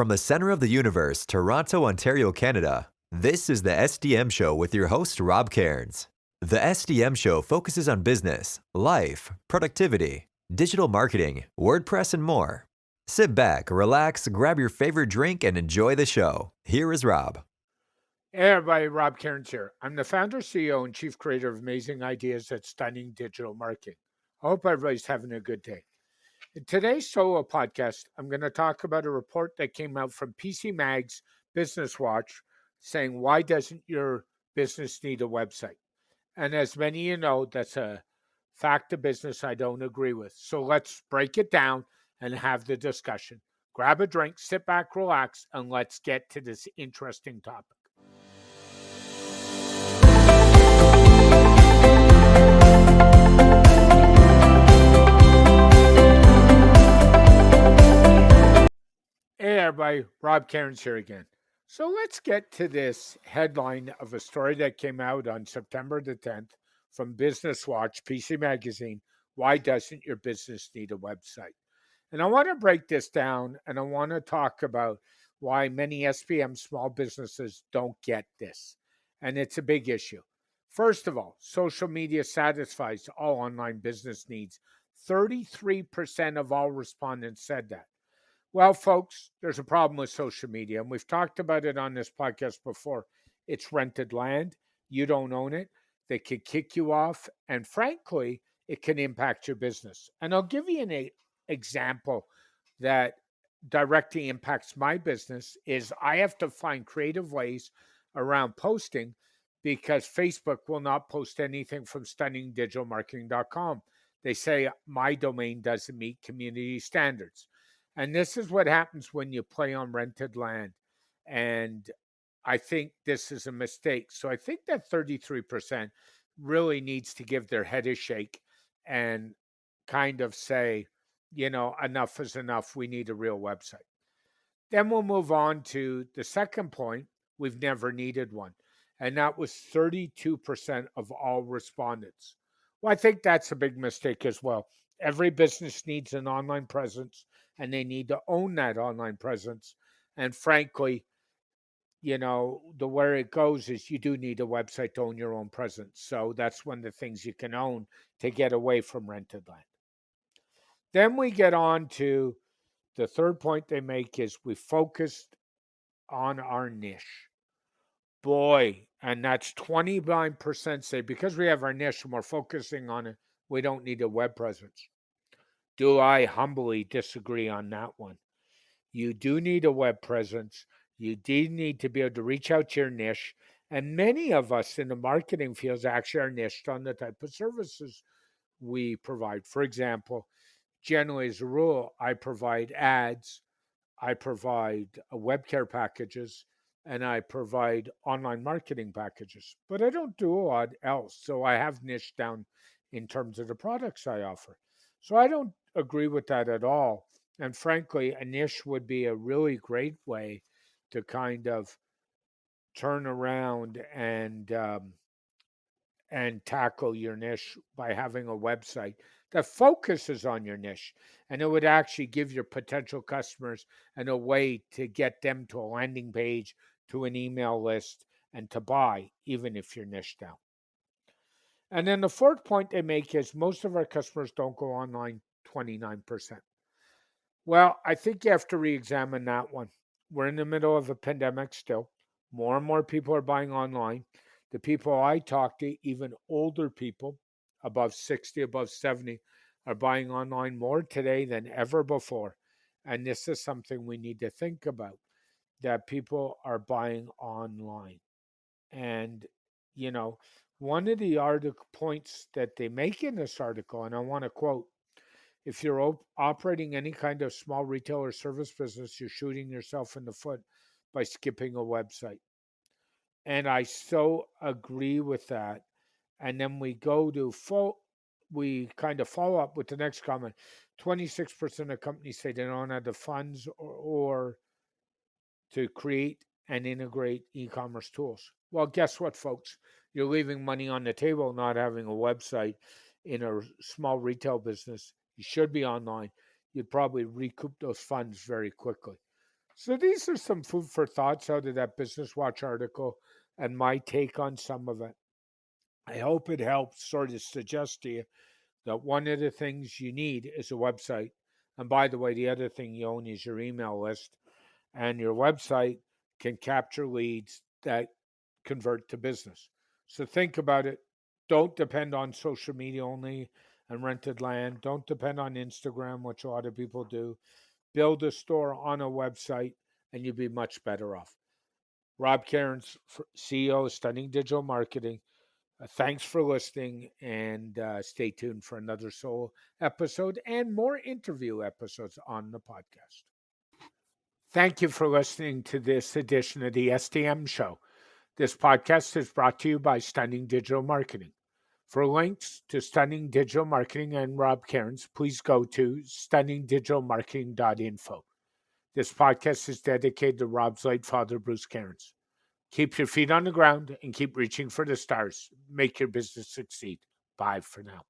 From the center of the universe, Toronto, Ontario, Canada, this is the SDM Show with your host, Rob Cairns. The SDM Show focuses on business, life, productivity, digital marketing, WordPress, and more. Sit back, relax, grab your favorite drink, and enjoy the show. Here is Rob. Hey everybody, Rob Cairns here. I'm the founder, CEO, and chief creator of Amazing Ideas at Stunning Digital Marketing. I hope everybody's having a good day. In today's solo podcast, I'm going to talk about a report that came out from PC Mag's Business Watch saying, why doesn't your business need a website? And as many of you know, that's a fact of business I don't agree with. So let's break it down and have the discussion. Grab a drink, sit back, relax, and let's get to this interesting topic. Hey everybody, Rob Cairns here again. So let's get to this headline of a story that came out on September the 10th from Business Watch, PC Magazine. Why doesn't your business need a website? And I want to break this down and I want to talk about why many SPM small businesses don't get this. And it's a big issue. First of all, social media satisfies all online business needs. 33% of all respondents said that. Well, folks, there's a problem with social media, and we've talked about it on this podcast before. It's rented land. You don't own it. They could kick you off, and frankly, it can impact your business. And I'll give you an example that directly impacts my business is I have to find creative ways around posting because Facebook will not post anything from stunningdigitalmarketing.com. They say my domain doesn't meet community standards. And this is what happens when you play on rented land. And I think this is a mistake. So I think that 33% really needs to give their head a shake and kind of say, enough is enough. We need a real website. Then we'll move on to the second point. We've never needed one. And that was 32% of all respondents. Well, I think that's a big mistake as well. Every business needs an online presence and they need to own that online presence. And frankly, the where it goes is you do need a website to own your own presence. So that's one of the things you can own to get away from rented land. Then we get on to the third point they make is we focused on our niche. Boy, and that's 29% say because we have our niche and we're focusing on it, we don't need a web presence. Do I humbly disagree on that one? You do need a web presence. You do need to be able to reach out to your niche. And many of us in the marketing fields actually are niched on the type of services we provide. For example, generally as a rule, I provide ads, I provide web care packages, and I provide online marketing packages. But I don't do a lot else. So I have niched down in terms of the products I offer. So I don't agree with that at all. And frankly, a niche would be a really great way to kind of turn around and tackle your niche by having a website that focuses on your niche. And it would actually give your potential customers a way to get them to a landing page, to an email list, and to buy, even if you're niche down. And then the fourth point they make is most of our customers don't go online, 29%. Well, I think you have to re-examine that one. We're in the middle of a pandemic still. More and more people are buying online. The people I talk to, even older people, above 60, above 70, are buying online more today than ever before. And this is something we need to think about, that people are buying online. And, one of the article points that they make in this article, and I want to quote, if you're operating any kind of small retail or service business, you're shooting yourself in the foot by skipping a website. And I so agree with that. And then we kind of follow up with the next comment. 26% of companies say they don't have the funds or to create and integrate e-commerce tools. Well, guess what, folks? You're leaving money on the table not having a website in a small retail business. You should be online. You'd probably recoup those funds very quickly. So these are some food for thoughts out of that Business Watch article and my take on some of it. I hope it helps sort of suggest to you that one of the things you need is a website. And by the way, the other thing you own is your email list, and your website can capture leads that convert to business. So think about it. Don't depend on social media only and rented land. Don't depend on Instagram, which a lot of people do. Build a store on a website, and you'll be much better off. Rob Cairns, CEO of Stunning Digital Marketing. Thanks for listening, and stay tuned for another solo episode and more interview episodes on the podcast. Thank you for listening to this edition of the SDM Show. This podcast is brought to you by Stunning Digital Marketing. For links to Stunning Digital Marketing and Rob Cairns, please go to stunningdigitalmarketing.info. This podcast is dedicated to Rob's late father, Bruce Cairns. Keep your feet on the ground and keep reaching for the stars. Make your business succeed. Bye for now.